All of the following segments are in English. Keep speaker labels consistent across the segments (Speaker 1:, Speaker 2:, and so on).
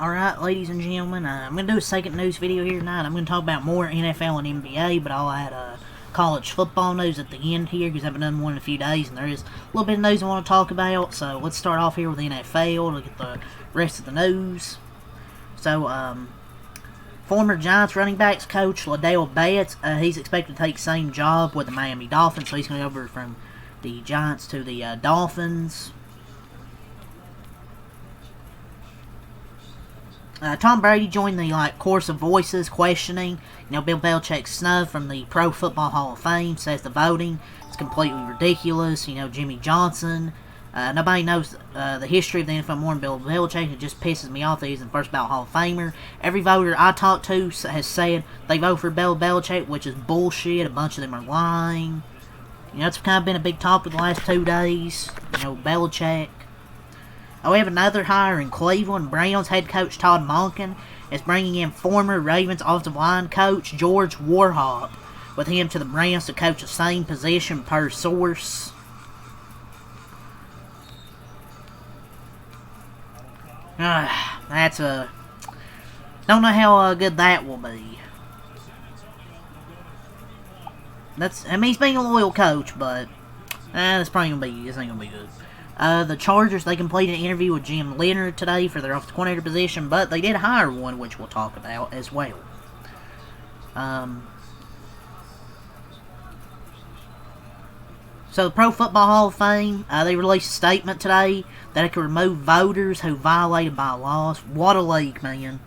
Speaker 1: Alright, ladies and gentlemen, I'm going to do a second news video here tonight. I'm going to talk about more NFL and NBA, but I'll add college football news at the end here because I haven't done one in a few days, and there is a little bit of news I want to talk about. So let's start off here with the NFL to get the rest of the news. So, former Giants running backs coach Ladell Betts, he's expected to take the same job with the Miami Dolphins, so he's going to go over from the Giants to the Dolphins. Tom Brady joined the chorus of voices questioning, Bill Belichick's snub from the Pro Football Hall of Fame. Says the voting is completely ridiculous. Jimmy Johnson. Nobody knows the history of the NFL more than Bill Belichick. It just pisses me off that he's the first ballot Hall of Famer. Every voter I talked to has said they vote for Bill Belichick, which is bullshit. A bunch of them are lying. It's kind of been a big topic the last 2 days. Belichick. We have another hire in Cleveland. Browns head coach Todd Monken is bringing in former Ravens offensive line coach George Warhol with him to the Browns to coach the same position per source. Don't know how good that will be. He's being a loyal coach, but this ain't gonna be good. The Chargers, they completed an interview with Jim Leonhard today for their offensive coordinator position, but they did hire one, which we'll talk about as well. So the Pro Football Hall of Fame, they released a statement today that it could remove voters who violated bylaws. What a league, man.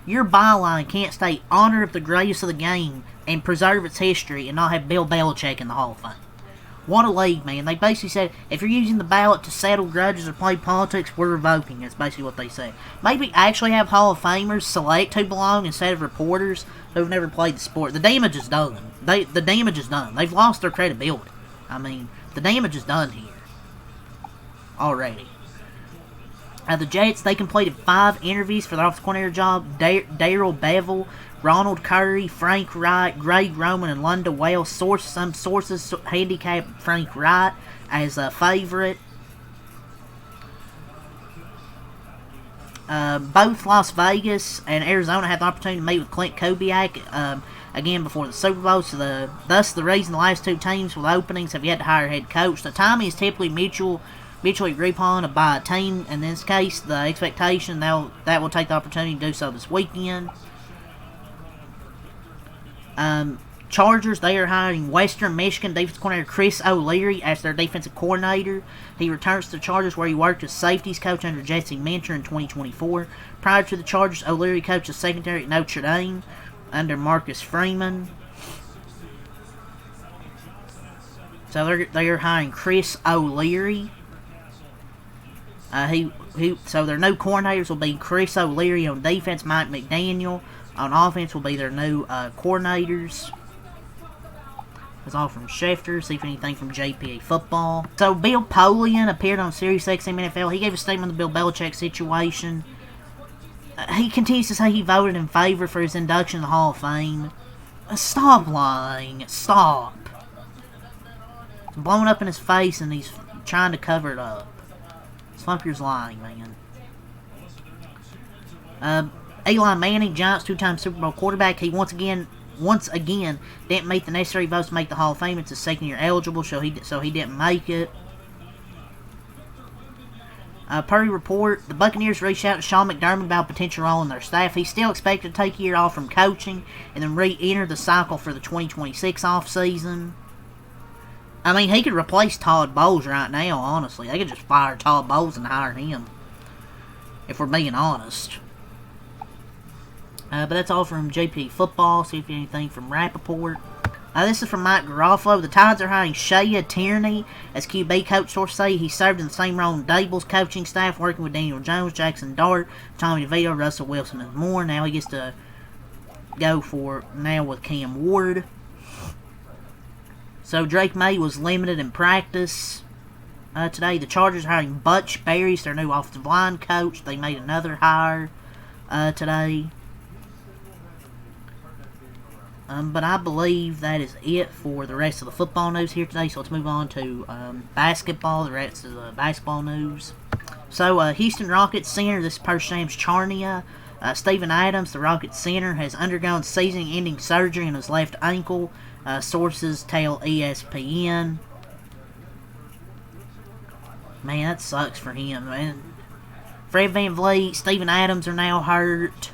Speaker 1: Your byline can't stay honor of the greatest of the game and preserve its history and not have Bill Belichick in the Hall of Fame. What a league, man. They basically said, if you're using the ballot to settle grudges or play politics, we're revoking. That's basically what they said. Maybe actually have Hall of Famers select who belong instead of reporters who've never played the sport. The damage is done. The damage is done. They've lost their credibility. The damage is done here. Already. The Jets, they completed 5 interviews for their offensive coordinator job. Darrell Bevell, Ronald Curry, Frank Wright, Greg Roman, and Lunda Wells. Some sources handicap Frank Wright as a favorite. Both Las Vegas and Arizona had the opportunity to meet with Clint Kubiak again before the Super Bowl. So thus the reason the last 2 teams with openings have yet to hire a head coach. The timing is typically mutually agreed upon by a team. In this case, the expectation that will take the opportunity to do so this weekend. Chargers, they are hiring Western Michigan defensive coordinator Chris O'Leary as their defensive coordinator. He returns to the Chargers where he worked as safeties coach under Jesse Minter in 2024. Prior to the Chargers, O'Leary coached the secondary at Notre Dame under Marcus Freeman. So they are hiring Chris O'Leary. So their new coordinators will be Chris O'Leary on defense, Mike McDaniel on offense will be their new coordinators. That's all from Schefter. See if anything from JPA Football. So Bill Polian appeared on Sirius XM NFL. He gave a statement on the Bill Belichick situation. He continues to say he voted in favor for his induction to the Hall of Fame. Stop lying. Stop. It's blowing up in his face and he's trying to cover it up. Slumpier's lying, man. Eli Manning, Giants 2-time Super Bowl quarterback. He once again didn't meet the necessary votes to make the Hall of Fame. It's his second year eligible, so he didn't make it. Per report, the Buccaneers reached out to Sean McDermott about a potential role in their staff. He's still expected to take a year off from coaching and then re-enter the cycle for the 2026 offseason. He could replace Todd Bowles right now, honestly. They could just fire Todd Bowles and hire him, if we're being honest. But that's all from JP Football. See if you have anything from Rappaport. This is from Mike Garofalo. The Tides are hiring Shea Tierney as QB coach. Sources say he served in the same role in Dable's coaching staff, working with Daniel Jones, Jackson Dart, Tommy DeVito, Russell Wilson, and more. Now he gets to go with Cam Ward. So Drake May was limited in practice today. The Chargers are hiring Butch Barry, their new offensive line coach. They made another hire today. But I believe that is it for the rest of the football news here today. So let's move on to basketball, the rest of the basketball news. So, Houston Rockets center, this is per Shams Charania. Steven Adams, the Rockets center, has undergone season-ending surgery on his left ankle. Sources tell ESPN. Man, that sucks for him, man. Fred VanVleet, Steven Adams are now hurt.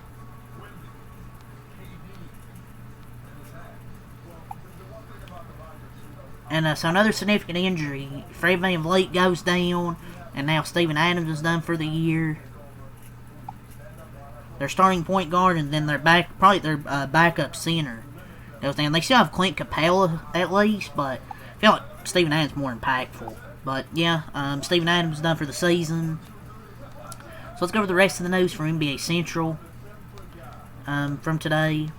Speaker 1: And so another significant injury. Fred VanVleet goes down, and now Steven Adams is done for the year. Their starting point guard, and then their backup center goes down. They still have Clint Capella at least, but I feel like Steven Adams is more impactful. But yeah, Steven Adams is done for the season. So let's go over the rest of the news from NBA Central from today.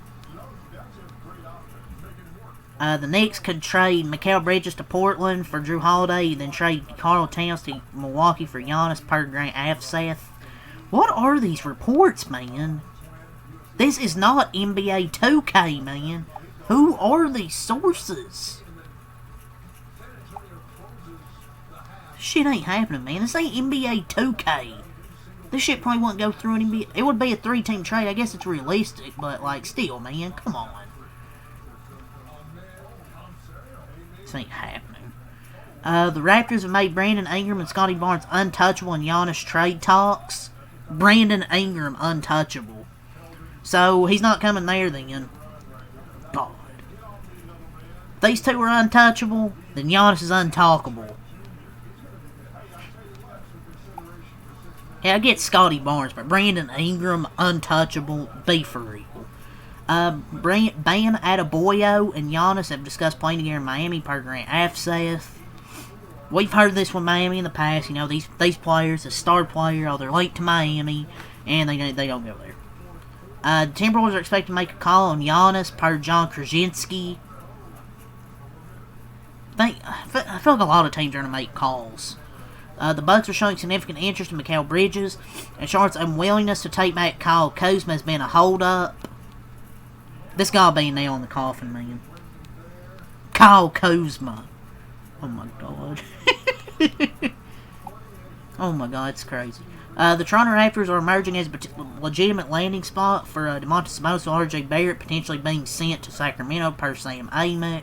Speaker 1: The Knicks could trade Mikal Bridges to Portland for Drew Holiday, then trade Karl Towns to Milwaukee for Giannis per Grant Afseth. What are these reports, man? This is not NBA 2K, man. Who are these sources? Shit ain't happening, man. This ain't NBA 2K. This shit probably won't go through an NBA. It would be a 3-team trade. I guess it's realistic, but, like, still, man. Come on. This ain't happening. The Raptors have made Brandon Ingram and Scotty Barnes untouchable in Giannis trade talks. Brandon Ingram untouchable. So, he's not coming there then. God. If these two are untouchable, then Giannis is untalkable. Yeah, I get Scotty Barnes, but Brandon Ingram, untouchable, be for real. Bam Adebayo and Giannis have discussed playing together in Miami per Grant Afseth. We've heard this with Miami in the past. You know, these players, the star player, they're late to Miami, and they don't go there. The Timberwolves are expected to make a call on Giannis per John Krasinski. I feel like a lot of teams are going to make calls. The Bucks are showing significant interest in Mikal Bridges, and Charlotte's unwillingness to take back Kyle Kuzma has been a hold-up. This guy be a nail in the coffin, man. Kyle Kuzma. Oh my god. Oh my god, it's crazy. The Toronto Raptors are emerging as a legitimate landing spot for Domantas Sabonis and RJ Barrett potentially being sent to Sacramento per Sam Amick.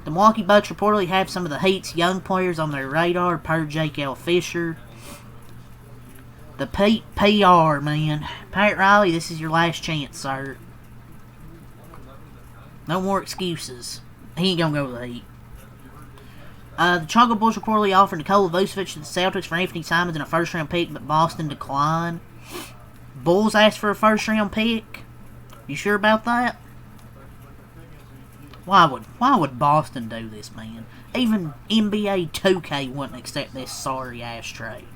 Speaker 1: The Milwaukee Bucks reportedly have some of the Heat's young players on their radar per Jake L. Fisher. The PR, man. Pat Riley, this is your last chance, sir. No more excuses. He ain't gonna go with the Heat. The Chicago Bulls reportedly offered Nikola Vucevic to the Celtics for Anthony Simons and a first-round pick, but Boston declined. Bulls asked for a first-round pick? You sure about that? Why would Boston do this, man? Even NBA 2K wouldn't accept this sorry-ass trade.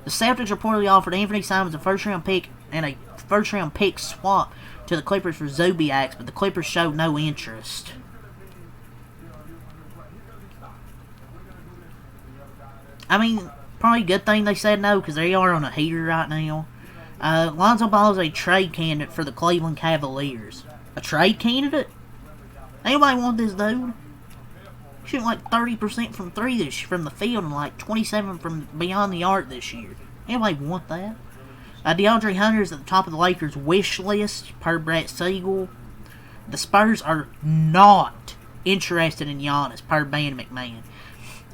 Speaker 1: The Celtics reportedly offered Anthony Simons a first-round pick and a first-round pick swap to the Clippers for Zubiak, but the Clippers showed no interest. I mean, probably a good thing they said no, because they are on a heater right now. Lonzo Ball is a trade candidate for the Cleveland Cavaliers. A trade candidate? Anybody want this dude? Shooting like 30% from from the field and like 27 from beyond the arc this year. Anybody want that? DeAndre Hunter is at the top of the Lakers' wish list, per Brett Siegel. The Spurs are not interested in Giannis, per Van McMahon.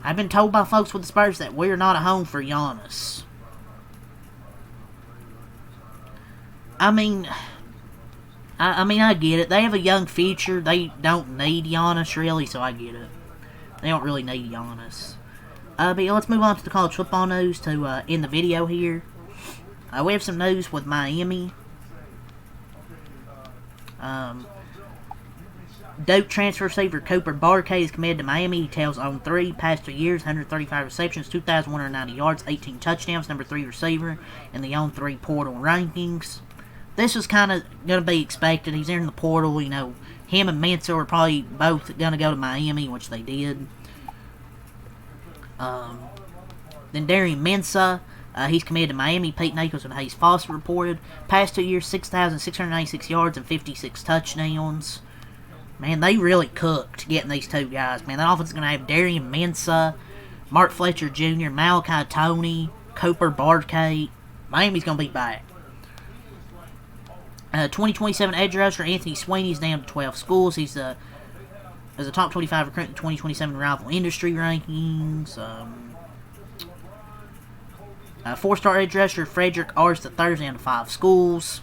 Speaker 1: I've been told by folks with the Spurs that we're not a home for Giannis. I mean, I get it. They have a young future. They don't need Giannis, really, so I get it. They don't really need Giannis. But yeah, let's move on to the college football news to end the video here. We have some news with Miami. Duke transfer receiver Cooper Barkay is committed to Miami. He tails on 3, past 2 years, 135 receptions, 2,190 yards, 18 touchdowns, number 3 receiver in the on 3 portal rankings. This was kind of going to be expected. He's in the portal, you know. Him and Mensah are probably both going to go to Miami, which they did. Then Darian Mensah, he's committed to Miami. Pete Nichols and Hayes Foster reported. Past 2 years, 6,696 yards and 56 touchdowns. Man, they really cooked getting these two guys. Man, that offense is going to have Darian Mensah, Mark Fletcher Jr., Malachi Toney, Cooper Barkate. Miami's going to be back. 2027 edge rusher Anthony Sweeney is down to 12 schools. He's a top 25 recruit in the 2027 rival industry rankings. Four-star edge rusher Frederick Ars III is down to 5 schools.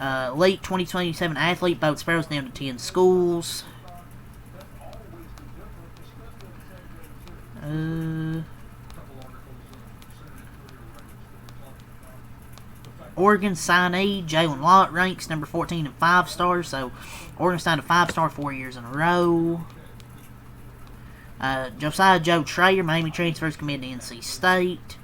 Speaker 1: Late 2027 athlete Bo Sparrow's down to 10 schools. Oregon signee Jalen Lott ranks number 14 and 5 stars, so Oregon signed a 5-star 4 years in a row. Josiah Joe Trayer, Miami transfers, committed to NC State.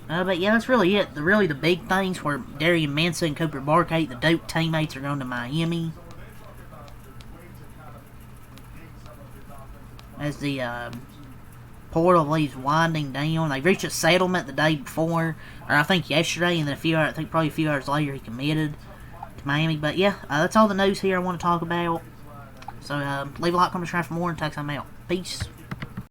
Speaker 1: But yeah, that's really it. Really the big things were Darian Mensah and Cooper Barkate, the Duke teammates, are going to Miami. As the portal leaves winding down. They reached a settlement the day before, or I think yesterday, and then probably a few hours later he committed to Miami. But yeah, that's all the news here I want to talk about. So leave a like, comment, subscribe for more, and text them out. Peace.